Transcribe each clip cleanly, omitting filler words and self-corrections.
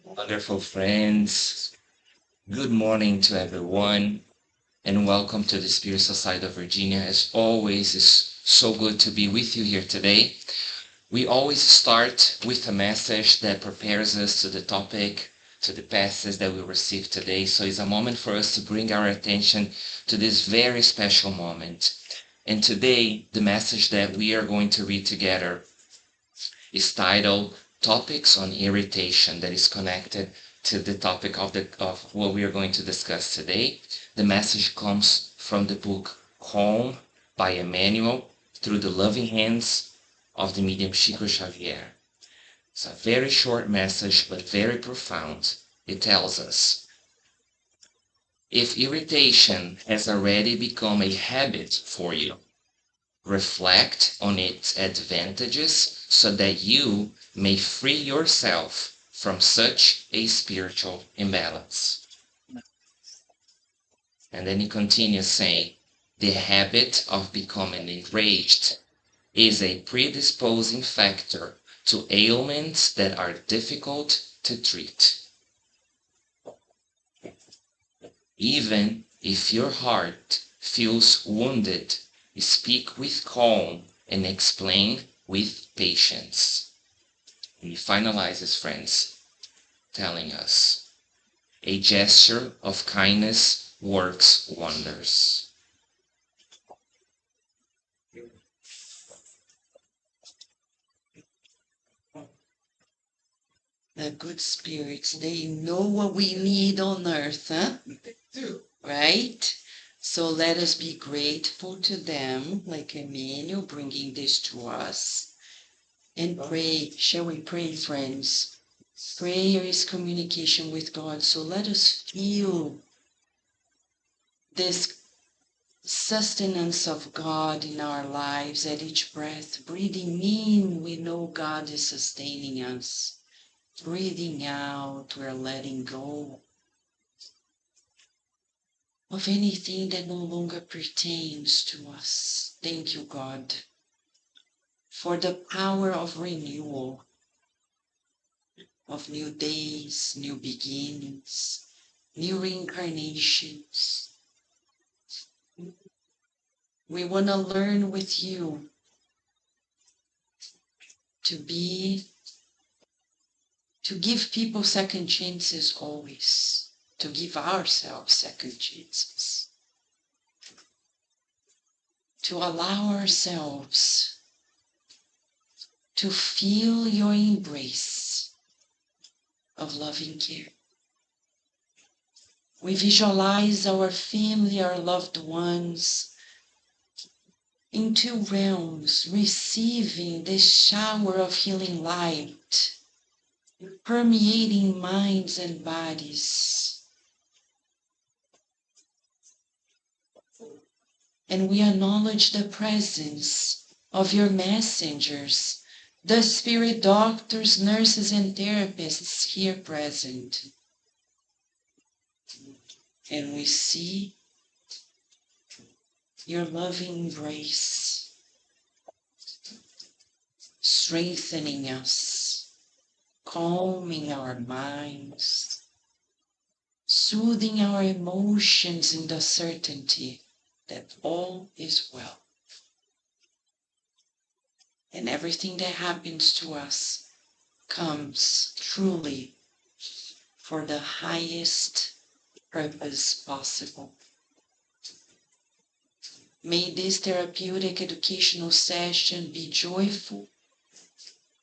Wonderful friends. Good morning to everyone, and welcome to the Spiritual Side of Virginia. As always, it's so good to be with you here today. We always start with a message that prepares us to the topic, to the passage that we receive today. So it's a moment for us to bring our attention to this very special moment. And today, the message that we are going to read together is titled Topics on Irritation, that is connected to the topic of what we are going to discuss today. The message comes from the book Calm by Emmanuel through the loving hands of the medium Chico Xavier. It's a very short message, but very profound. It tells us, if irritation has already become a habit for you, reflect on its advantages so that you may free yourself from such a spiritual imbalance. And then he continues saying, the habit of becoming enraged is a predisposing factor to ailments that are difficult to treat. Even if your heart feels wounded, speak with calm and explain with patience. And he finalizes, friends, telling us, a gesture of kindness works wonders. The good spirits, they know what we need on earth, huh? Right? So let us be grateful to them, like Emmanuel bringing this to us. And pray. Shall we pray, friends? Prayer is communication with God. So let us feel this sustenance of God in our lives at each breath. Breathing in, we know God is sustaining us. Breathing out, we're letting go of anything that no longer pertains to us. Thank you, God, for the power of renewal, of new days, new beginnings, new reincarnations. We want to learn with you to give people second chances always, to give ourselves second chances, to allow ourselves to feel your embrace of loving care. We visualize our family, our loved ones, in two realms, receiving this shower of healing light, permeating minds and bodies. And we acknowledge the presence of your messengers, the spirit doctors, nurses, and therapists here present. And we see your loving embrace, strengthening us, calming our minds, soothing our emotions in the certainty that all is well. And everything that happens to us comes truly for the highest purpose possible. May this therapeutic educational session be joyful,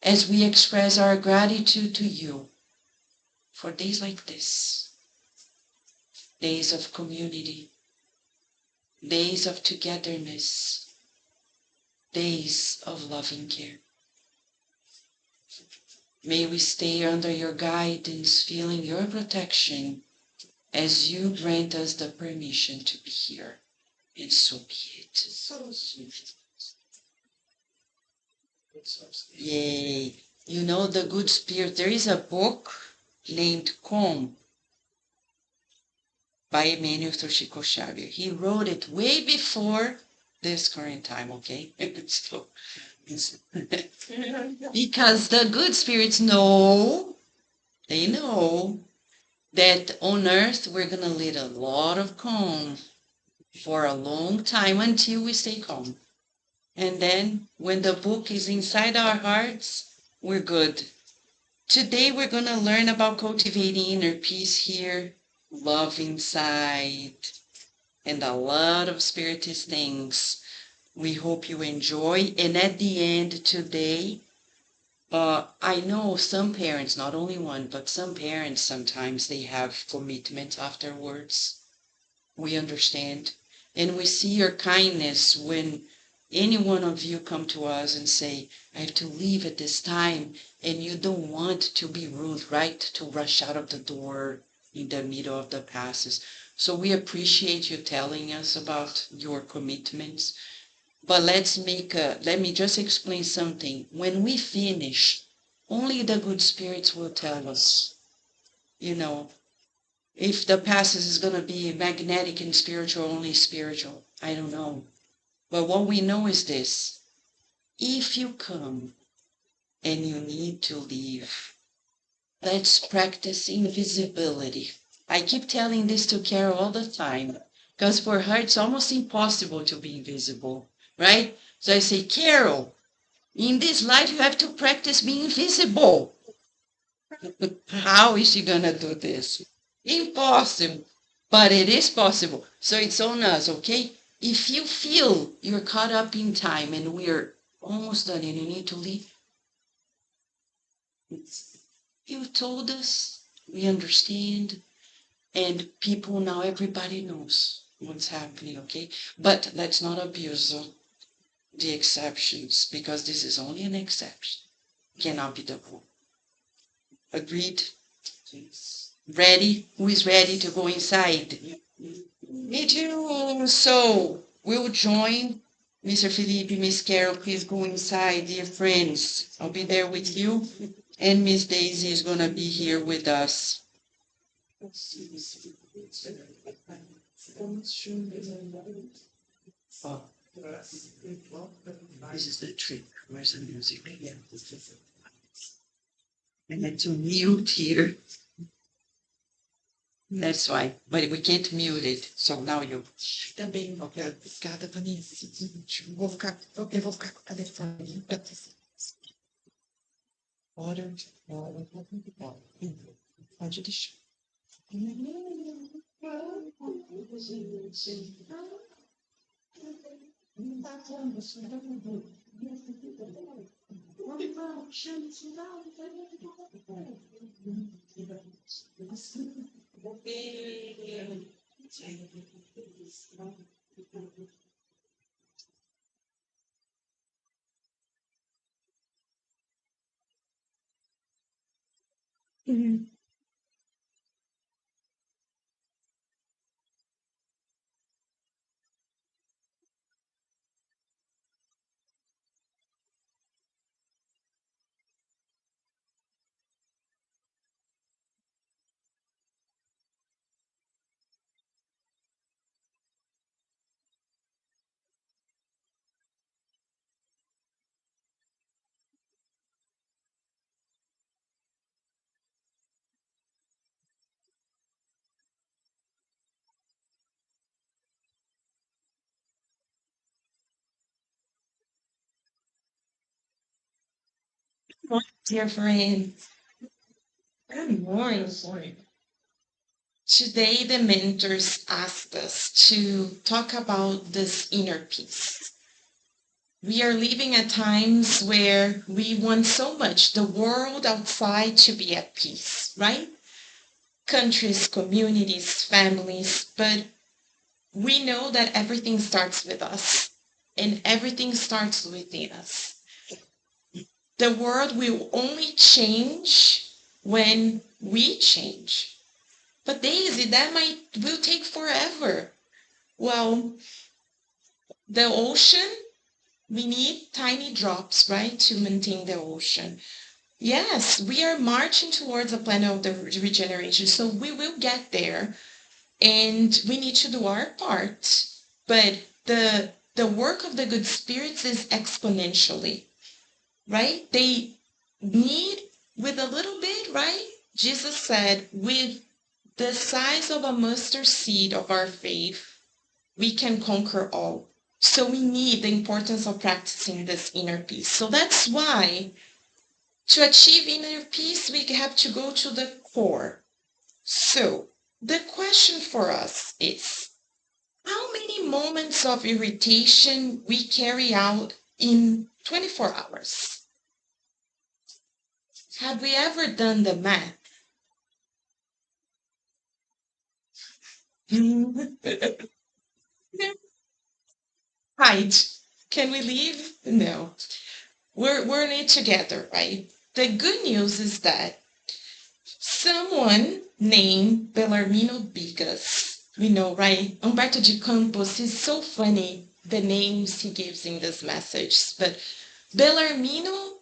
as we express our gratitude to you for days like this, days of community, days of togetherness, days of loving care. May we stay under your guidance, feeling your protection as you grant us the permission to be here. And so be it. Yay. You know, the good spirit, there is a book named Calm by Emmanuel Toshiko Xavier. He wrote it way before this current time, okay? So, because the good spirits know, they know that on earth we're going to lead a lot of calm for a long time until we stay calm. And then when the book is inside our hearts, we're good. Today we're going to learn about cultivating inner peace here, love inside, and a lot of spiritist things. We hope you enjoy. And at the end today, I know some parents, not only one, but some parents sometimes they have commitments afterwards. We understand. And we see your kindness when any one of you come to us and say, I have to leave at this time, and you don't want to be rude, right? To rush out of the door in the middle of the passes. So we appreciate you telling us about your commitments. But let me just explain something. When we finish, only the good spirits will tell us, you know, if the passes is going to be magnetic and spiritual, only spiritual. I don't know. But what we know is this. If you come and you need to leave, let's practice invisibility. I keep telling this to Carol all the time, because for her it's almost impossible to be invisible, right? So I say, Carol, in this life you have to practice being visible. How is she going to do this? Impossible. But it is possible. So it's on us, okay? If you feel you're caught up in time and we're almost done and you need to leave, you told us, we understand, and people now, everybody knows what's happening, okay? But let's not abuse the exceptions, because this is only an exception. Cannot be the rule. Agreed? Ready? Who is ready to go inside? Me too. So we'll join Mr. Felipe, Miss Carol. Please go inside, dear friends. I'll be there with you. And Miss Daisy is going to be here with us. Oh. This is the trick. Where's the music? Yeah. I had to mute here. That's why. But we can't mute it. So now you. Também, obrigada, Vanessa. Seguinte, eu vou ficar com o telefone. Hora, pode deixar. Dear friends, good morning. Today the mentors asked us to talk about this inner peace. We are living at times where we want so much the world outside to be at peace, right? Countries, communities, families, but we know that everything starts with us and everything starts within us. The world will only change when we change. But Daisy, that will take forever. Well, the ocean, we need tiny drops, right, to maintain the ocean. Yes, we are marching towards a plan of the regeneration, so we will get there, and we need to do our part. But the work of the good spirits is exponentially, right? They need with a little bit, right? Jesus said, with the size of a mustard seed of our faith, we can conquer all. So we need the importance of practicing this inner peace. So that's why to achieve inner peace, we have to go to the core. So the question for us is, how many moments of irritation we carry out in 24 hours? Have we ever done the math? Hide. Can we leave? No. We're in it together, right? The good news is that someone named Bellarmino Bigas, we know, right? Humberto de Campos, he's so funny, the names he gives in this message. But Bellarmino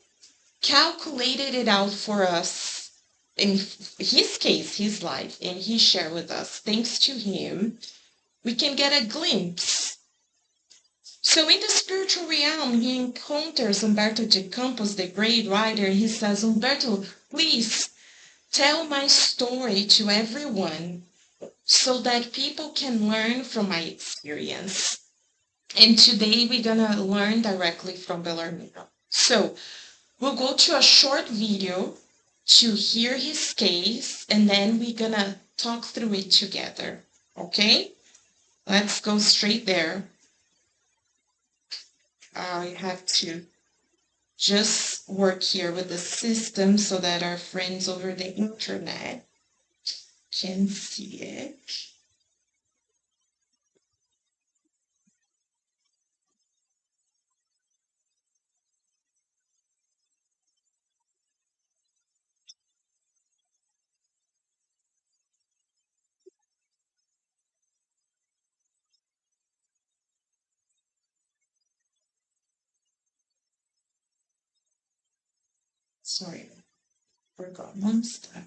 calculated it out for us in his case, his life, and he shared with us. Thanks to him, we can get a glimpse. So in the spiritual realm, he encounters Humberto de Campos, the great writer. He says, Humberto, please tell my story to everyone so that people can learn from my experience. And today we're going to learn directly from Bellarmino. So we'll go to a short video to hear his case, and then we're going to talk through it together. Okay? Let's go straight there. I have to just work here with the system so that our friends over the internet can see it. Sorry, forgot one step.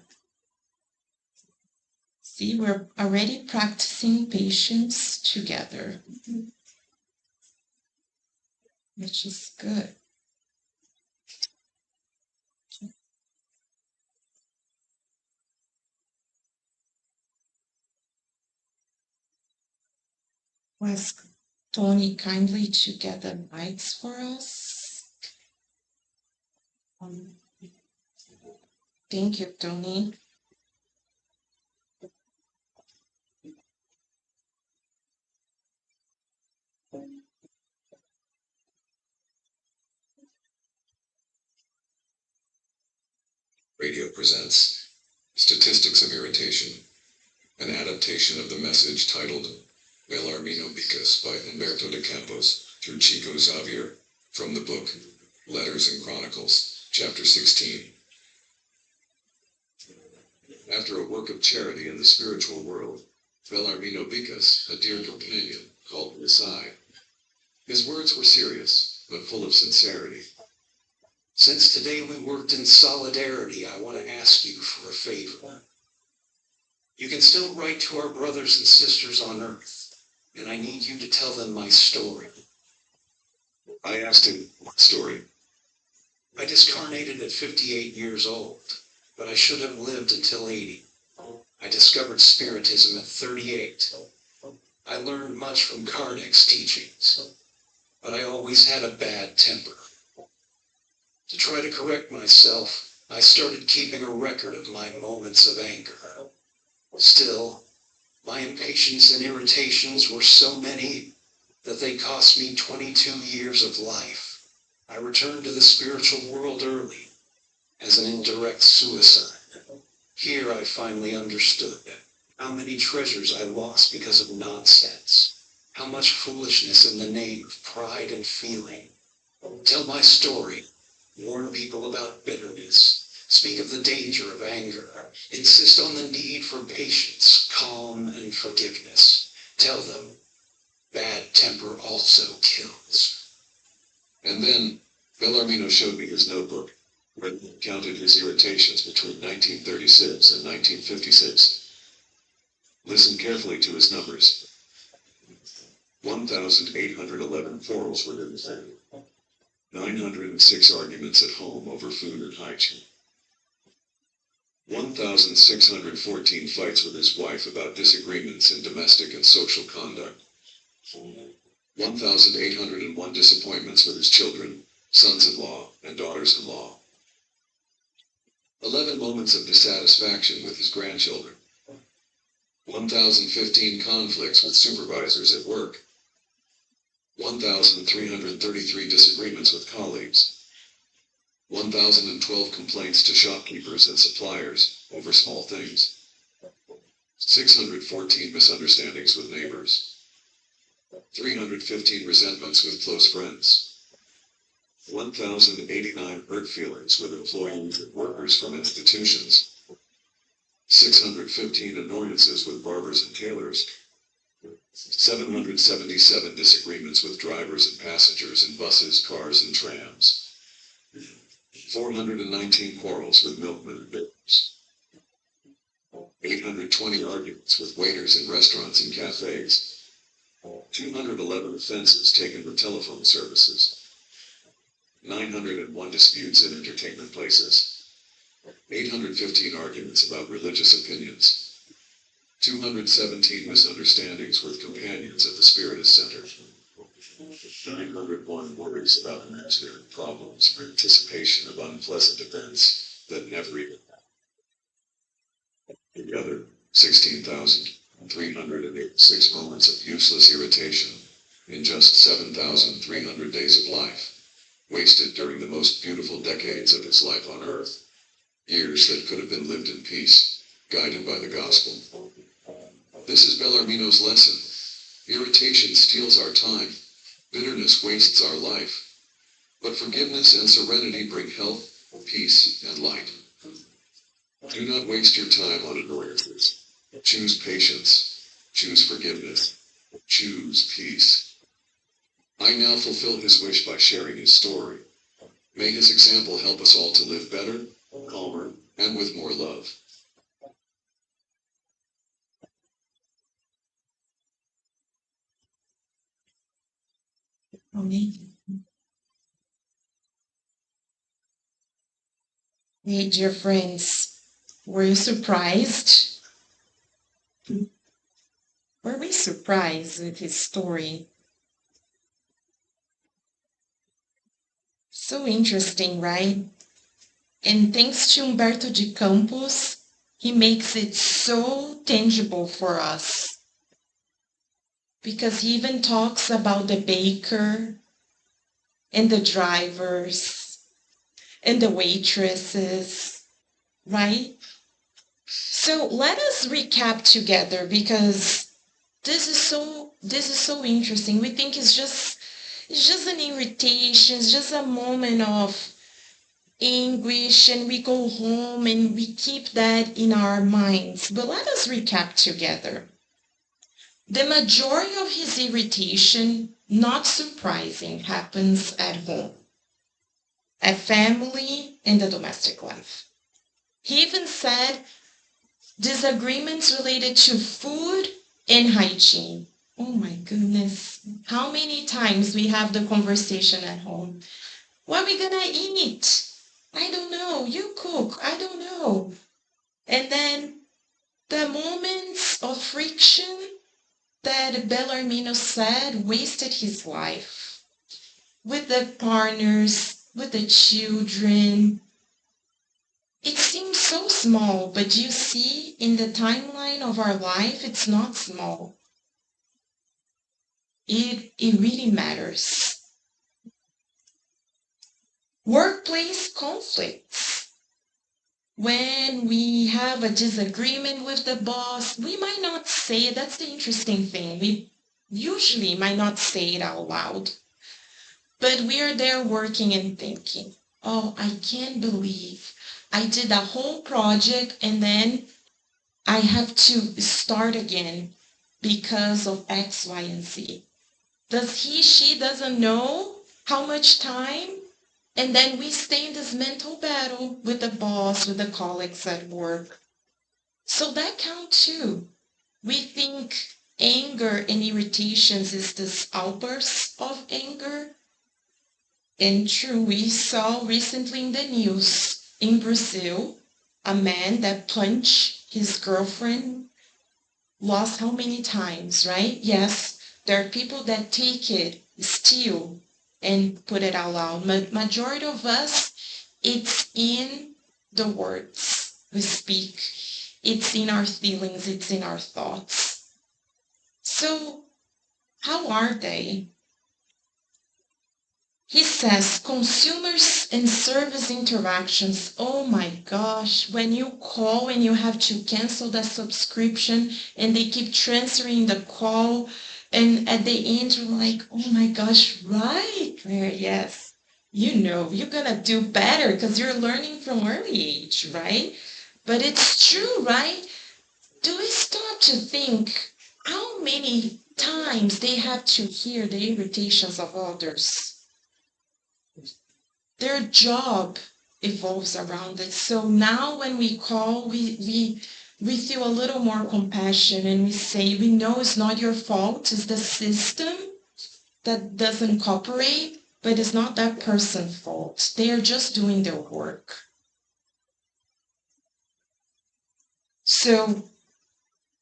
See, we're already practicing patience together, which is good. Ask Tony kindly to get the mics for us. Thank you, Tony. Radio presents Statistics of Irritation, an adaptation of the message titled Bellarmino Bicas by Humberto de Campos through Chico Xavier from the book Letters and Chronicles, Chapter 16. After a work of charity in the spiritual world, Bellarmino Bicas, a dear companion, called me aside. His words were serious, but full of sincerity. Since today we worked in solidarity, I want to ask you for a favor. You can still write to our brothers and sisters on Earth, and I need you to tell them my story. I asked him, what story? I discarnated at 58 years old, but I should have lived until 80. I discovered Spiritism at 38. I learned much from Kardec's teachings, but I always had a bad temper. To try to correct myself, I started keeping a record of my moments of anger. Still, my impatience and irritations were so many that they cost me 22 years of life. I returned to the spiritual world early, as an indirect suicide. Here I finally understood how many treasures I lost because of nonsense, how much foolishness in the name of pride and feeling. Tell my story, warn people about bitterness, speak of the danger of anger, insist on the need for patience, calm, and forgiveness. Tell them, bad temper also kills. And then, Bellarmino showed me his notebook, where he counted his irritations between 1936 and 1956. Listen carefully to his numbers. 1,811 quarrels within the family. 906 arguments at home over food and hygiene. 1,614 fights with his wife about disagreements in domestic and social conduct. 1,801 disappointments with his children, sons-in-law, and daughters-in-law. 11 moments of dissatisfaction with his grandchildren. 1,015 conflicts with supervisors at work. 1,333 disagreements with colleagues. 1,012 complaints to shopkeepers and suppliers over small things. 614 misunderstandings with neighbors. 315 resentments with close friends. 1,089 hurt feelings with employees and workers from institutions. 615 annoyances with barbers and tailors. 777 disagreements with drivers and passengers in buses, cars, and trams. 419 quarrels with milkmen and bakers. 820 arguments with waiters in restaurants and cafes. 211 offenses taken for telephone services. 901 disputes in entertainment places. 815 arguments about religious opinions. 217 misunderstandings with companions at the Spiritist Center. 901 worries about imaginary problems or anticipation of unpleasant events that never even happened. Together, 16,386 moments of useless irritation in just 7,300 days of life, wasted during the most beautiful decades of his life on earth. Years that could have been lived in peace, guided by the gospel. This is Bellarmino's lesson. Irritation steals our time. Bitterness wastes our life. But forgiveness and serenity bring health, peace, and light. Do not waste your time on annoyances. Choose patience. Choose forgiveness. Choose peace. I now fulfill his wish by sharing his story. May his example help us all to live better, calmer, and with more love. Amém. Hey, dear friends, were you surprised? Were we surprised with his story? So interesting, right? And thanks to Humberto de Campos, he makes it so tangible for us. Because he even talks about the baker and the drivers and the waitresses, right? So let us recap together, because this is so interesting. We think it's just an irritation, it's just a moment of anguish, and we go home and we keep that in our minds. But let us recap together. The majority of his irritation, not surprising, happens at home, at family, and the domestic life. He even said disagreements related to food and hygiene. Oh my goodness. How many times we have the conversation at home? What are we gonna eat? I don't know. You cook. I don't know. And then the moments of friction that Bellarmino said wasted his life. With the partners, with the children. It seems so small, but you see, in the timeline of our life, it's not small. It really matters. Workplace conflicts. When we have a disagreement with the boss, we might not say it. That's the interesting thing. We usually might not say it out loud. But we are there working and thinking, oh, I can't believe I did a whole project and then I have to start again because of X, Y, and Z. She doesn't know how much time? And then we stay in this mental battle with the boss, with the colleagues at work. So that counts too. We think anger and irritations is this outburst of anger. And true, we saw recently in the news in Brazil, a man that punched his girlfriend lost how many times, right? Yes, there are people that take it, steal, and put it out loud. Majority of us, it's in the words we speak. It's in our feelings. It's in our thoughts. So how are they? He says consumers and service interactions. Oh my gosh, when you call and you have to cancel the subscription and they keep transferring the call and at the end you're like, oh my gosh, right, Claire, yes. You know, you're gonna do better because you're learning from early age, right? But it's true, right? Do we stop to think how many times they have to hear the irritations of others? Their job evolves around it. So now when we call, we feel a little more compassion and we say, we know it's not your fault, it's the system that doesn't cooperate, but it's not that person's fault. They are just doing their work. So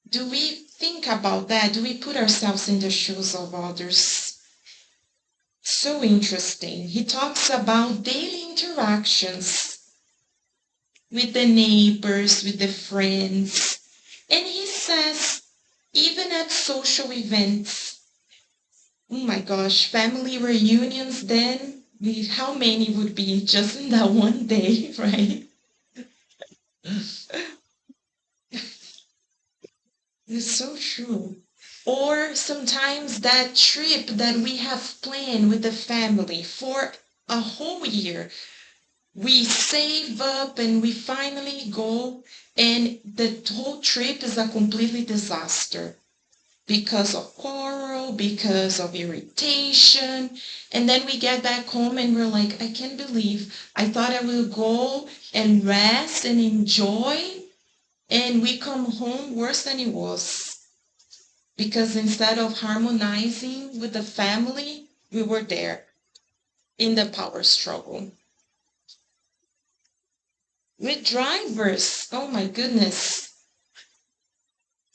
do we think about that? Do we put ourselves in the shoes of others? So interesting. He talks about daily interactions with the neighbors, with the friends. And he says, even at social events, oh my gosh, family reunions then, how many would be just in that one day, right? It's so true. Or sometimes that trip that we have planned with the family for a whole year, we save up and we finally go and the whole trip is a completely disaster because of quarrel, because of irritation. And then we get back home and we're like, I can't believe I thought I will go and rest and enjoy. And we come home worse than it was. Because instead of harmonizing with the family, we were there in the power struggle. With drivers, oh my goodness.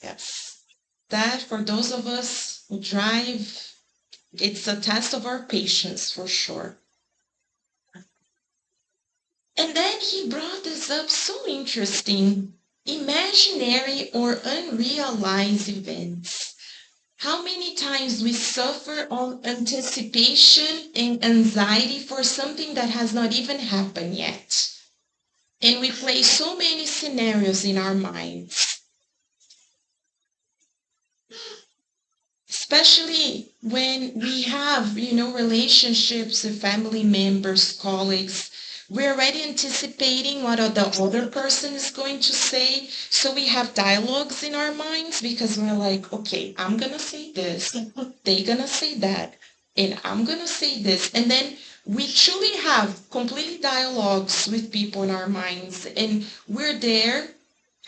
Yes, that for those of us who drive, it's a test of our patience for sure. And then he brought this up so interesting. Imaginary or unrealized events. How many times we suffer on anticipation and anxiety for something that has not even happened yet. And we play so many scenarios in our minds. Especially when we have, relationships with family members, colleagues, we're already anticipating what the other person is going to say. So we have dialogues in our minds because we're like, okay, I'm going to say this, they're going to say that, and I'm going to say this. And then we truly have completely dialogues with people in our minds. And we're there,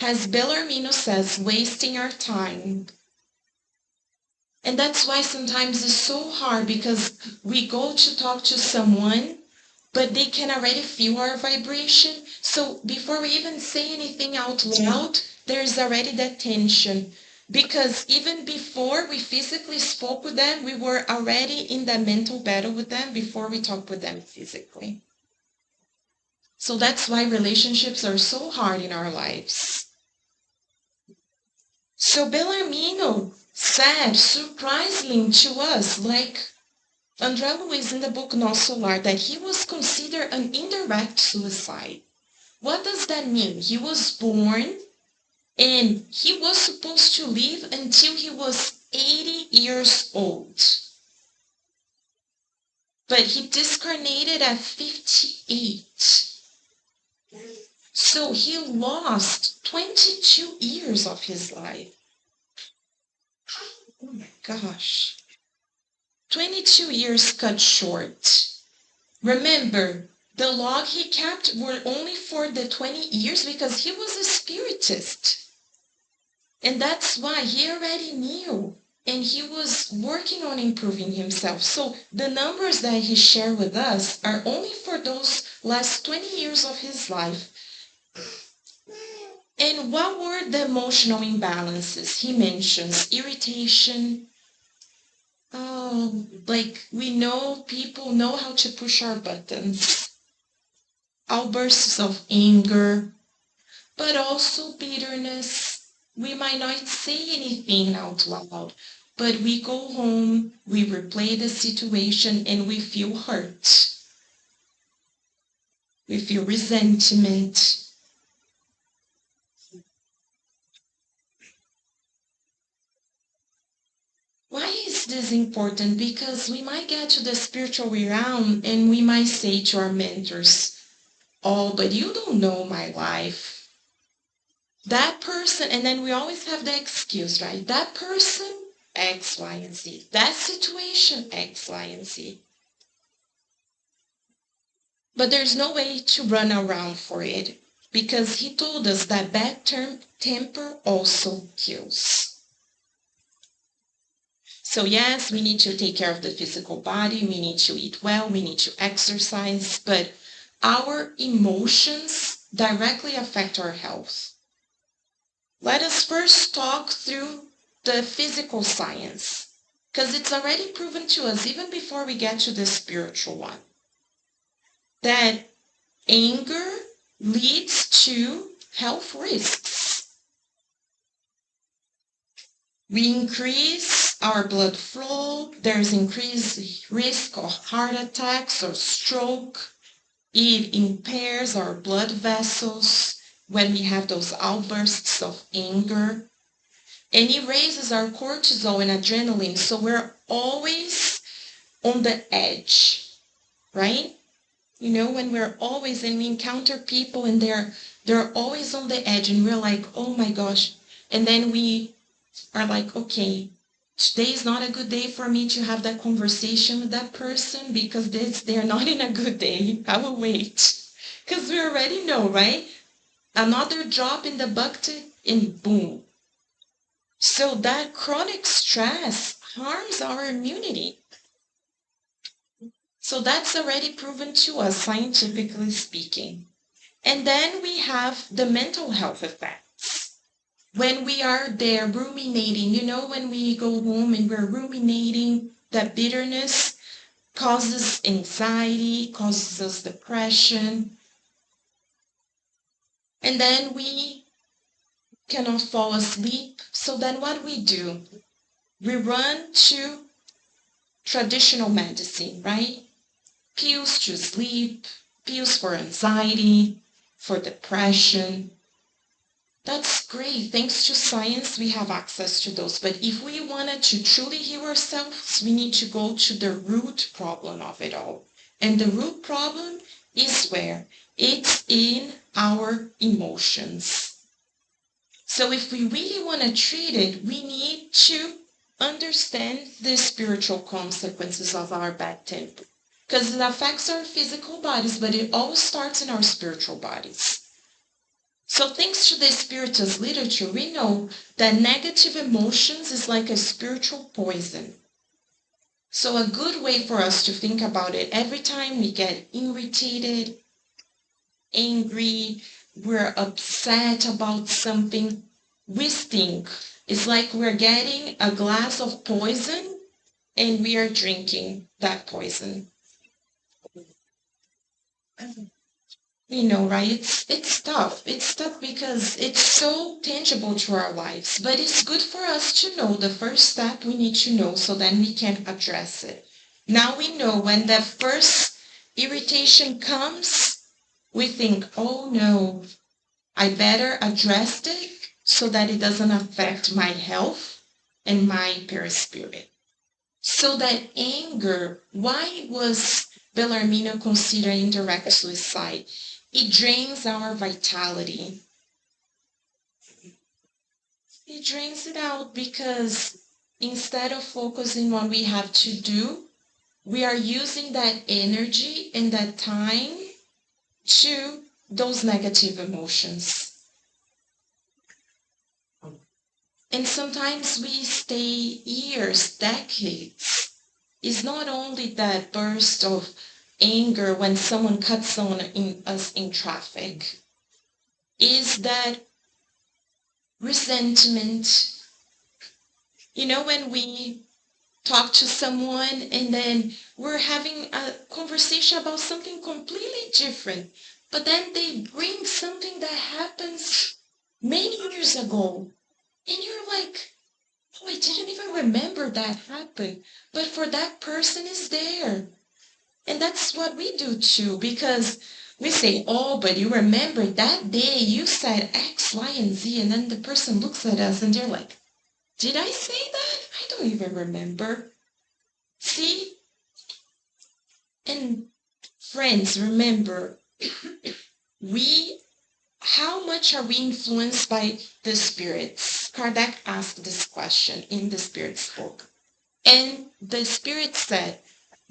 as Bellarmino says, wasting our time. And that's why sometimes it's so hard because we go to talk to someone but they can already feel our vibration. So before we even say anything out loud, there's already that tension. Because even before we physically spoke with them, we were already in that mental battle with them before we talked with them physically. So that's why relationships are so hard in our lives. So Bellarmino said surprisingly to us, like André Luiz in the book No Solar, that he was considered an indirect suicide. What does that mean? He was born and he was supposed to live until he was 80 years old. But he discarnated at 58. So he lost 22 years of his life. Oh my gosh. 22 years cut short. Remember, the log he kept were only for the 20 years because he was a spiritist. And that's why he already knew. And he was working on improving himself. So the numbers that he shared with us are only for those last 20 years of his life. And what were the emotional imbalances? He mentions irritation. Like we know people know how to push our buttons. Outbursts of anger, but also bitterness. We might not say anything out loud, but we go home, we replay the situation, and we feel hurt. We feel resentment. Why is this important? Because we might get to the spiritual realm and we might say to our mentors, oh, but you don't know my life. That person, and then we always have the excuse, right? That person, X, Y, and Z. That situation, X, Y, and Z. But there's no way to run around for it because he told us that bad temper also kills. So yes, we need to take care of the physical body, we need to eat well, we need to exercise, but our emotions directly affect our health. Let us first talk through the physical science, because it's already proven to us, even before we get to the spiritual one, that anger leads to health risks. We increase our blood flow, there's increased risk of heart attacks or stroke. It impairs our blood vessels when we have those outbursts of anger. And it raises our cortisol and adrenaline, so we're always on the edge, right? You know, when we're always, and we encounter people and they're always on the edge and we're like, oh my gosh. And then we are like, okay, today is not a good day for me to have that conversation with that person because they're not in a good day. I will wait. Because we already know, right? Another drop in the bucket and boom. So that chronic stress harms our immunity. So that's already proven to us, scientifically speaking. And then we have the mental health effects. When we are there ruminating, you know, when we go home and we're ruminating, that bitterness causes anxiety, causes us depression. And then we cannot fall asleep. So then what we do? We run to traditional medicine, right? Pills to sleep, pills for anxiety, for depression. That's great. Thanks to science, we have access to those. But if we wanted to truly heal ourselves, we need to go to the root problem of it all. And the root problem is where? It's in our emotions. So if we really want to treat it, we need to understand the spiritual consequences of our bad temper. Because it affects our physical bodies, but it all starts in our spiritual bodies. So thanks to the spiritist literature, we know that negative emotions is like a spiritual poison. So a good way for us to think about it, every time we get irritated, angry, we're upset about something, we think it's like we're getting a glass of poison and we are drinking that poison. We know, right? It's tough. It's tough because it's so tangible to our lives. But it's good for us to know the first step we need to know so then we can address it. Now we know when the first irritation comes, we think, oh no, I better address it so that it doesn't affect my health and my perispirit. So that anger, why was Bellarmino considered indirect suicide? It drains our vitality. It drains it out because instead of focusing on what we have to do, we are using that energy and that time to those negative emotions. And sometimes we stay years, decades. It's not only that burst of anger when someone cuts on us in traffic. Is that resentment. You know, when we talk to someone and then we're having a conversation about something completely different, but then they bring something that happens many years ago. And you're like, oh, I didn't even remember that happened. But for that person is there. And that's what we do too, because we say, oh, but you remember that day you said X, Y, and Z. And then the person looks at us and they're like, did I say that? I don't even remember. See? And friends, remember, how much are we influenced by the spirits? Kardec asked this question in the Spirit's book. And the Spirit said,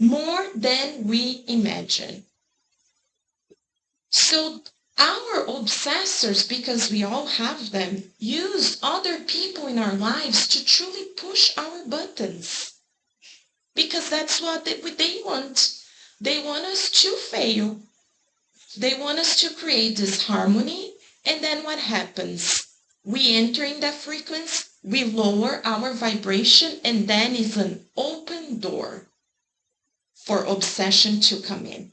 more than we imagine. So our obsessors, because we all have them, use other people in our lives to truly push our buttons. Because that's what they want. They want us to fail. They want us to create this harmony. And then what happens? We enter in that frequency, we lower our vibration, and then it's an open door for obsession to come in.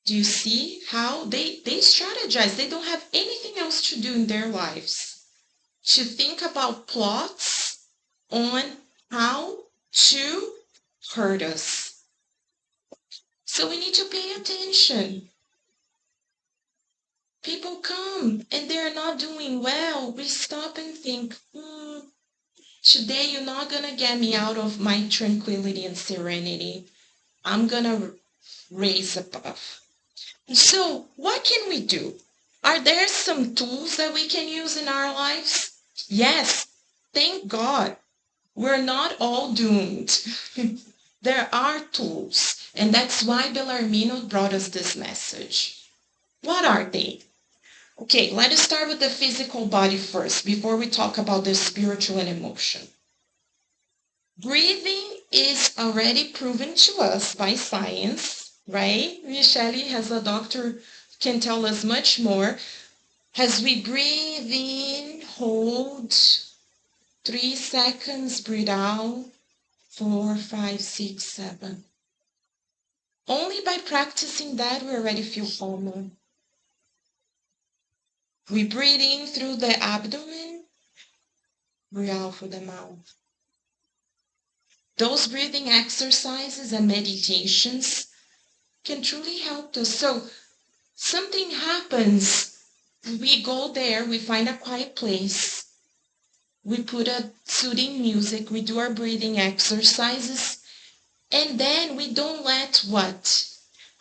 Do you see how they strategize? They don't have anything else to do in their lives. To think about plots on how to hurt us. So we need to pay attention. People come and they're not doing well. We stop and think, today you're not going to get me out of my tranquility and serenity. I'm going to raise above. So what can we do? Are there some tools that we can use in our lives? Yes, thank God. We're not all doomed. There are tools, and that's why Bellarmino brought us this message. What are they? Okay, let us start with the physical body first before we talk about the spiritual and emotion. Breathing is already proven to us by science, right? Michelle, as a doctor, can tell us much more. As we breathe in, hold 3 seconds, breathe out 4, 5, 6, 7. Only by practicing that we already feel calmer. We breathe in through the abdomen, breathe out through the mouth. Those breathing exercises and meditations can truly help us. So something happens, we go there, we find a quiet place, we put a soothing music, we do our breathing exercises, and then we don't let what?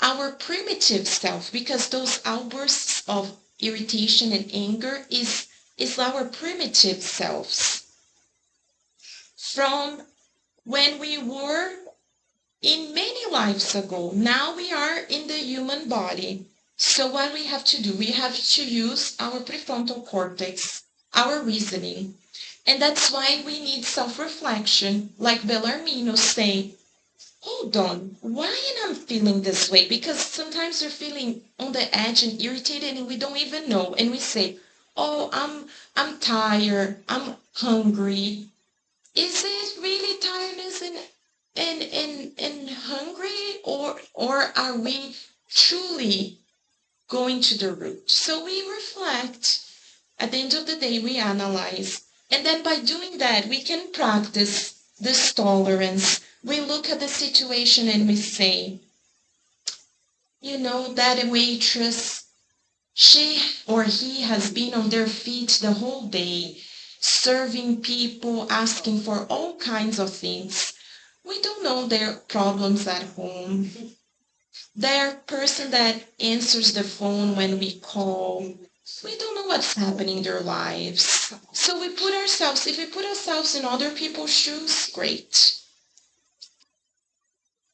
Our primitive self, because those outbursts of irritation and anger is our primitive selves. From when we were in many lives ago, now we are in the human body. So what we have to do, we have to use our prefrontal cortex, our reasoning. And that's why we need self-reflection, like Bellarmino say, hold on, why am I feeling this way? Because sometimes we're feeling on the edge and irritated and we don't even know. And we say, oh, I'm tired, I'm hungry. Is it really tiredness? and hungry, or are we truly going to the root? So we reflect. At the end of the day, we analyze. And then by doing that, we can practice this tolerance. We look at the situation and we say, that waitress, she or he has been on their feet the whole day, serving people, asking for all kinds of things. We don't know their problems at home. Their person that answers the phone when we call. We don't know what's happening in their lives. So if we put ourselves in other people's shoes, great.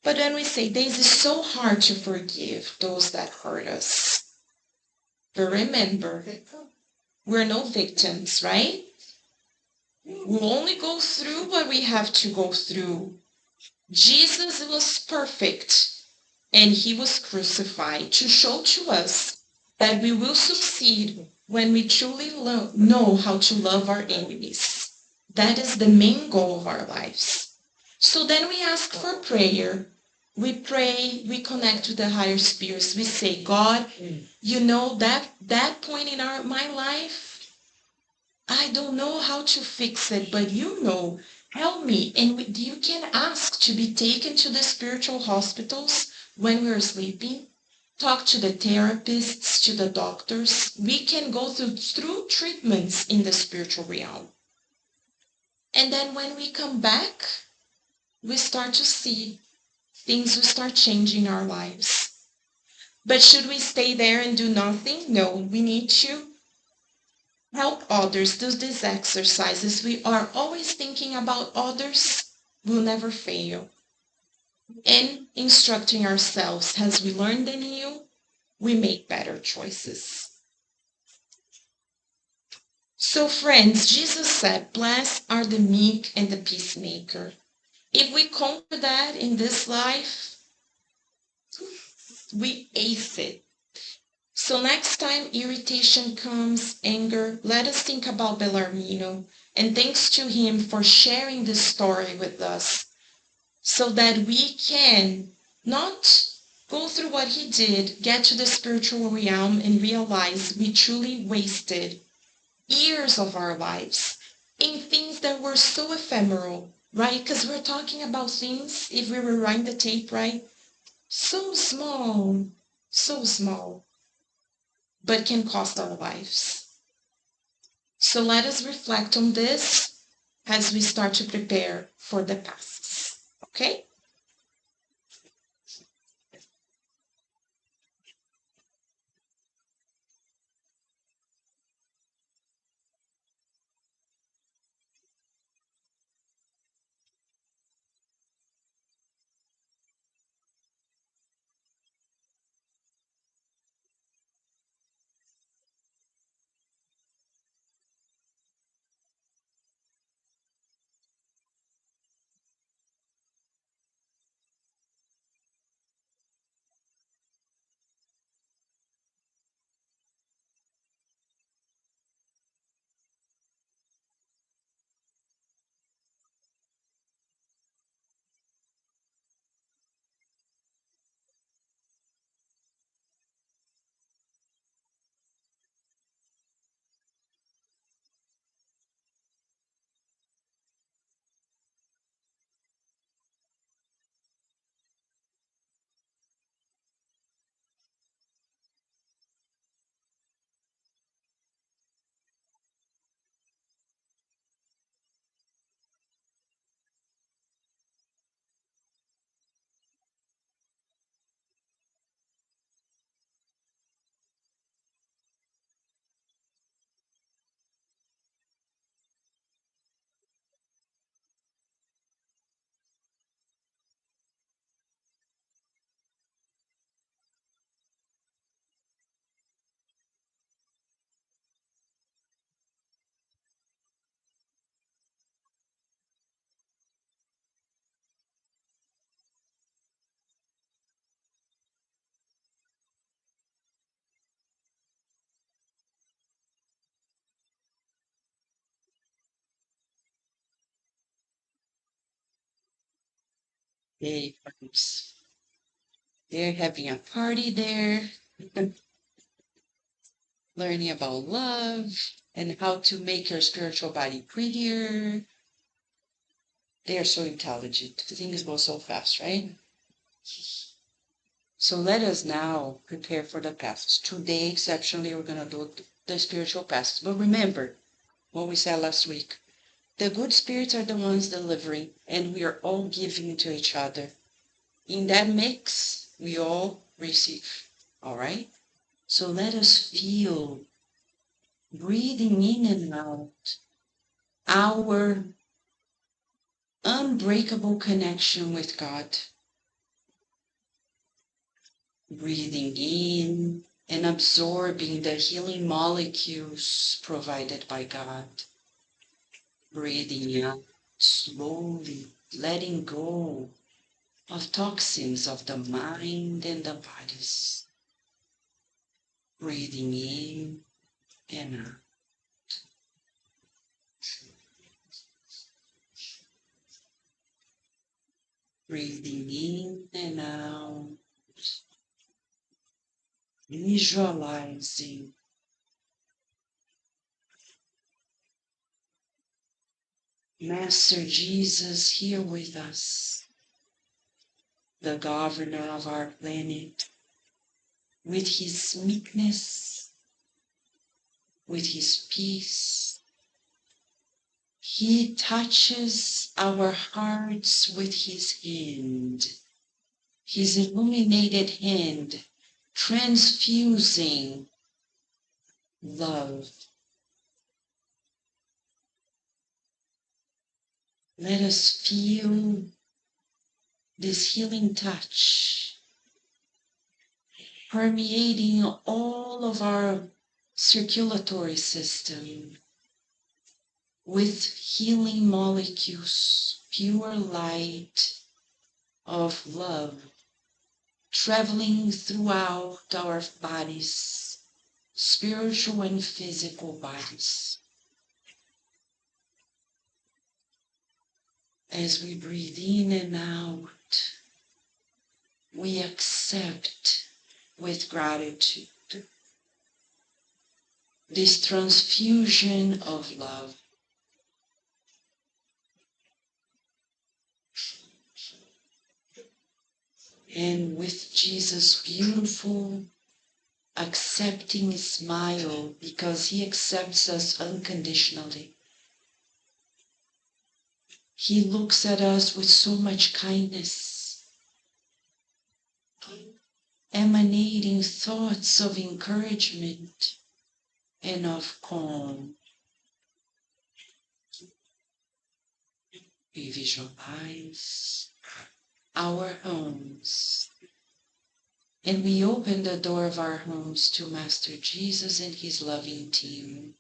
But when we say this is so hard to forgive those that hurt us. But remember, we're no victims, right? We'll only go through what we have to go through. Jesus was perfect, and he was crucified to show to us that we will succeed when we truly know how to love our enemies. That is the main goal of our lives. So then we ask for prayer. We pray, we connect to the higher spirits. We say, God, that point in my life, I don't know how to fix it, but help me. And you can ask to be taken to the spiritual hospitals when we're sleeping. Talk to the therapists, to the doctors. We can go through treatments in the spiritual realm. And then when we come back, we start to see things will start changing our lives. But should we stay there and do nothing? No, we need to help others do these exercises. We are always thinking about others. We'll never fail. And instructing ourselves as we learn the new, we make better choices. So friends, Jesus said, blessed are the meek and the peacemaker. If we conquer that in this life, we ace it. So next time irritation comes, anger, let us think about Bellarmino, and thanks to him for sharing this story with us, so that we can not go through what he did, get to the spiritual realm and realize we truly wasted years of our lives in things that were so ephemeral, right? Because we're talking about things, if we rewind the tape, right? So small, but can cost our lives. So let us reflect on this as we start to prepare for the passes, okay? Hey, friends. They're having a party there, learning about love and how to make your spiritual body prettier. They are so intelligent. Things go so fast, right? So let us now prepare for the passes. Today, exceptionally, we're going to do the spiritual passes. But remember what we said last week. The good spirits are the ones delivering, and we are all giving to each other. In that mix, we all receive. All right? So let us feel, breathing in and out, our unbreakable connection with God. Breathing in and absorbing the healing molecules provided by God. Breathing out slowly, letting go of toxins of the mind and the bodies. Breathing in and out. Breathing in and out. Visualizing Master Jesus here with us, the governor of our planet, with his meekness, with his peace. He touches our hearts with his hand, his illuminated hand, transfusing love. Let us feel this healing touch permeating all of our circulatory system with healing molecules, pure light of love, traveling throughout our bodies, spiritual and physical bodies. As we breathe in and out, we accept with gratitude this transfusion of love. And with Jesus' beautiful, accepting smile, because he accepts us unconditionally. He looks at us with so much kindness, emanating thoughts of encouragement and of calm. We visualize our homes, and we open the door of our homes to Master Jesus and his loving team.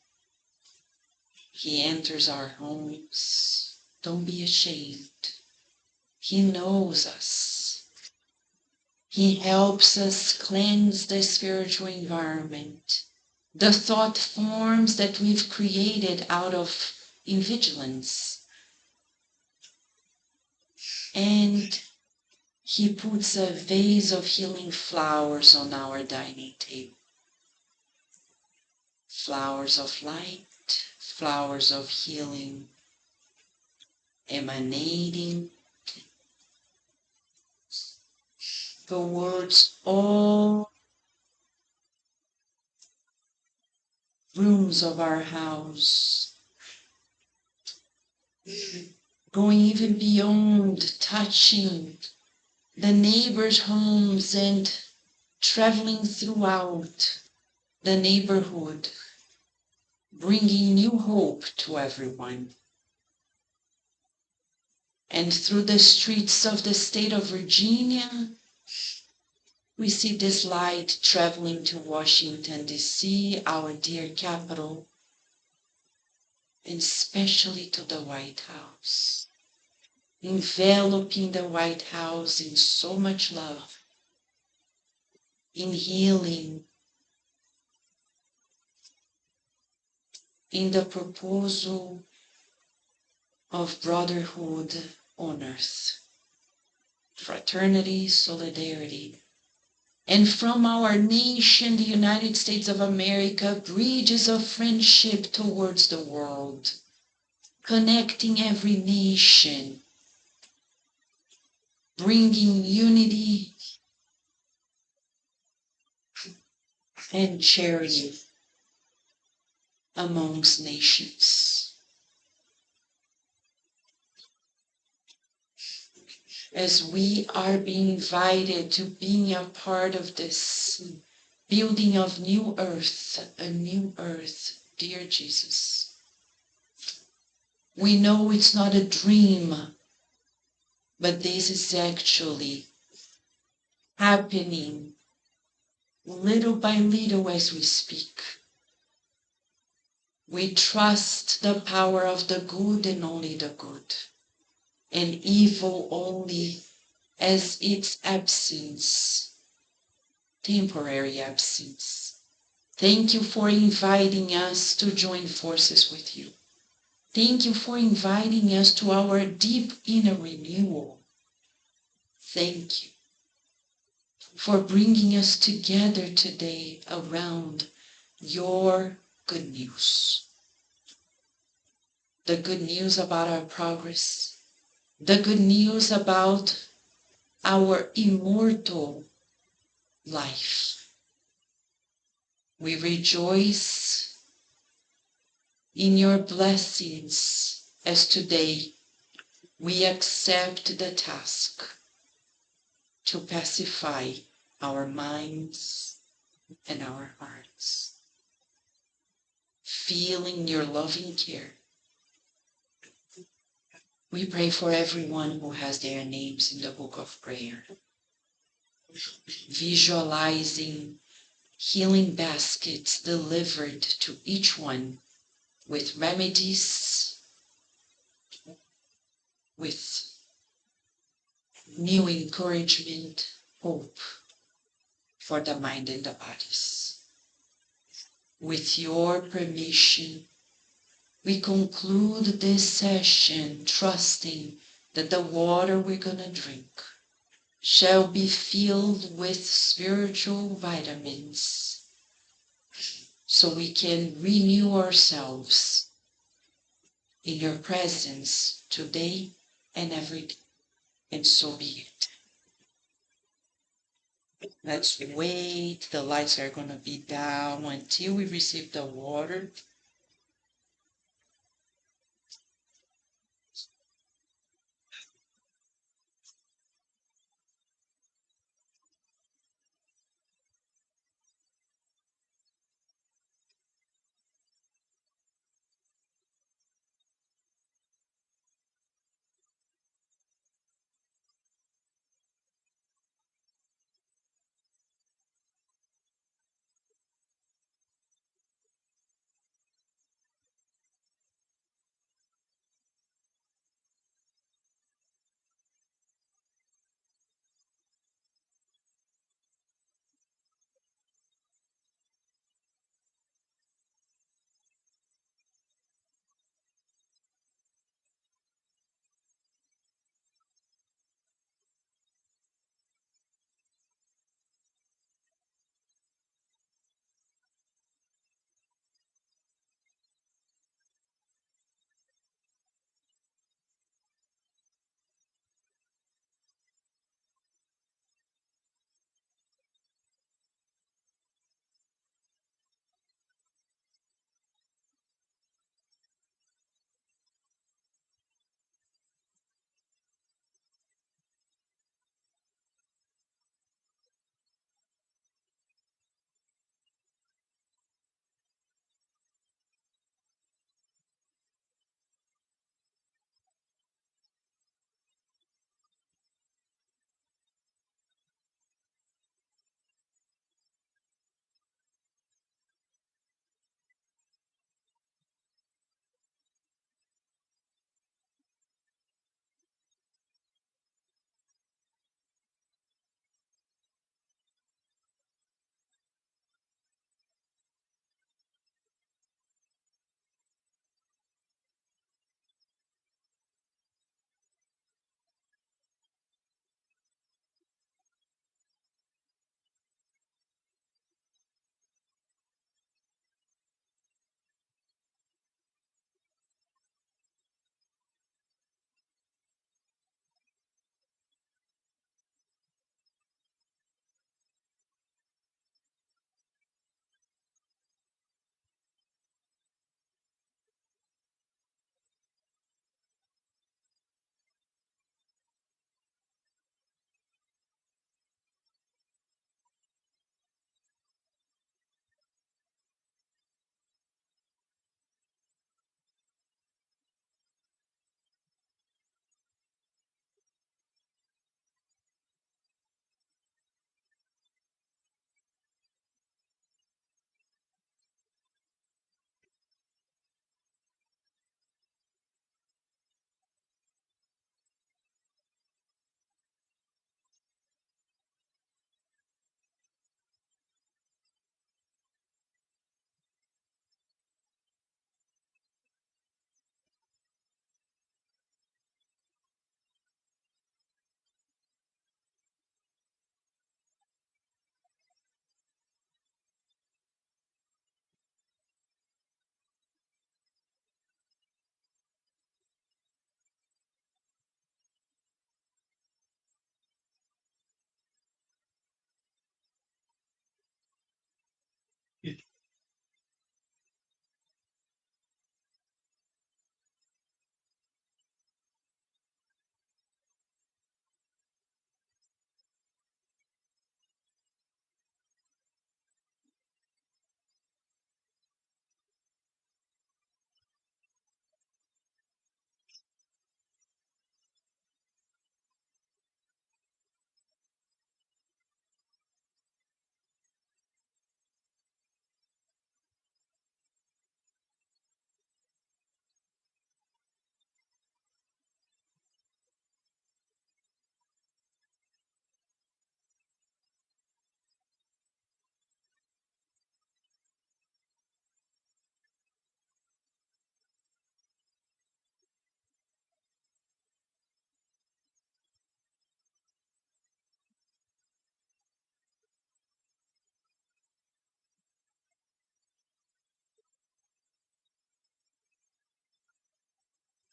He enters our homes. Don't be ashamed. He knows us. He helps us cleanse the spiritual environment, the thought forms that we've created out of invigilance. And he puts a vase of healing flowers on our dining table. Flowers of light, flowers of healing, emanating towards all rooms of our house, going even beyond touching the neighbors' homes and traveling throughout the neighborhood, bringing new hope to everyone. And through the streets of the state of Virginia, we see this light traveling to Washington, D.C., our dear capital, and especially to the White House, enveloping the White House in so much love, in healing, in the proposal of brotherhood on earth. fraternity, solidarity. And from our nation, the United States of America, bridges of friendship towards the world, connecting every nation, bringing unity and charity amongst nations. As we are being invited to being a part of this building of new earth, a new earth, dear Jesus. We know it's not a dream, but this is actually happening little by little as we speak. We trust the power of the good and only the good, and evil only as its absence, temporary absence. Thank you for inviting us to join forces with you. Thank you for inviting us to our deep inner renewal. Thank you for bringing us together today around your good news. The good news about our progress. The good news about our immortal life. We rejoice in your blessings as today we accept the task to pacify our minds and our hearts, feeling your loving care. We pray for everyone who has their names in the book of prayer, visualizing healing baskets delivered to each one with remedies, with new encouragement, hope for the mind and the bodies. With your permission, we conclude this session trusting that the water we're going to drink shall be filled with spiritual vitamins so we can renew ourselves in your presence today and every day. And so be it. Let's wait. The lights are going to be down until we receive the water.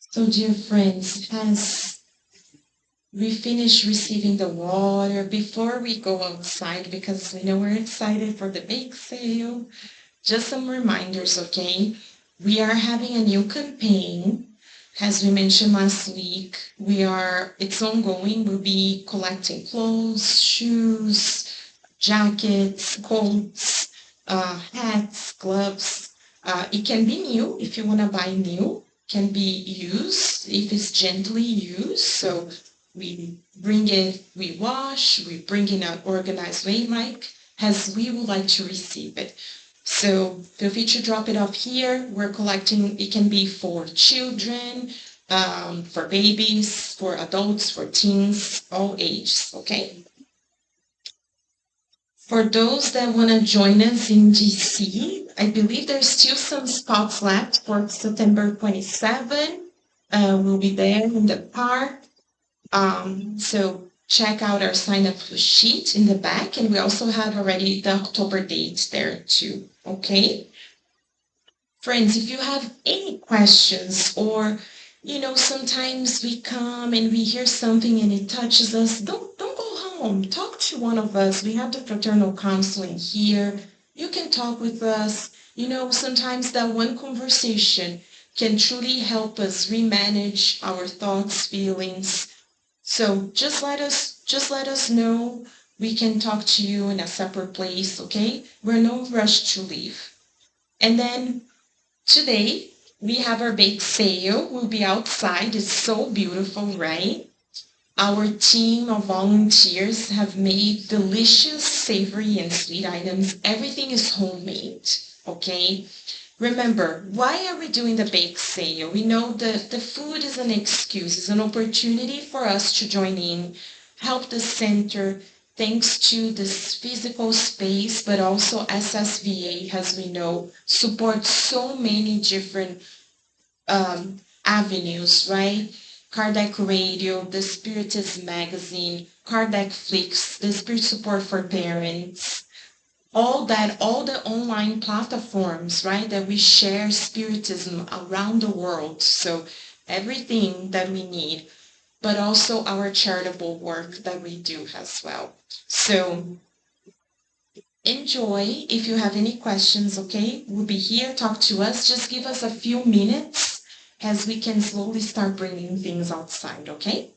So, dear friends, as we finish receiving the water before we go outside, because we know we're excited for the bake sale, just some reminders, okay? We are having a new campaign. As we mentioned last week, it's ongoing. We'll be collecting clothes, shoes, jackets, coats, hats, gloves. It can be new if you want to buy new, can be used if it's gently used. So we bring it, we wash, we bring it in an organized way, like as we would like to receive it. So feel free to drop it off here. We're collecting, it can be for children, for babies, for adults, for teens, all ages, okay? For those that want to join us in DC, I believe there's still some spots left for September 27. We'll be there in the park. So check out our sign-up sheet in the back, and we also have already the October dates there too, okay? Friends, if you have any questions or sometimes we come and we hear something and it touches us, don't go home. Talk to one of us. We have the fraternal counseling here. You can talk with us. Sometimes that one conversation can truly help us remanage our thoughts, feelings. So just let us know. We can talk to you in a separate place, okay? We're no rush to leave. And then today, we have our bake sale. We'll be outside. It's so beautiful, right? Our team of volunteers have made delicious, savory, and sweet items. Everything is homemade, okay? Remember, why are we doing the bake sale? We know that the food is an excuse, it's an opportunity for us to join in, help the center, thanks to this physical space, but also SSVA, as we know, supports so many different avenues, right? Kardec Radio, the Spiritist Magazine, Kardec Flix, the Spirit Support for Parents, all the online platforms, right, that we share spiritism around the world. So everything that we need, but also our charitable work that we do as well. So enjoy. If you have any questions, okay, we'll be here. Talk to us. Just give us a few minutes as we can slowly start bringing things outside, okay?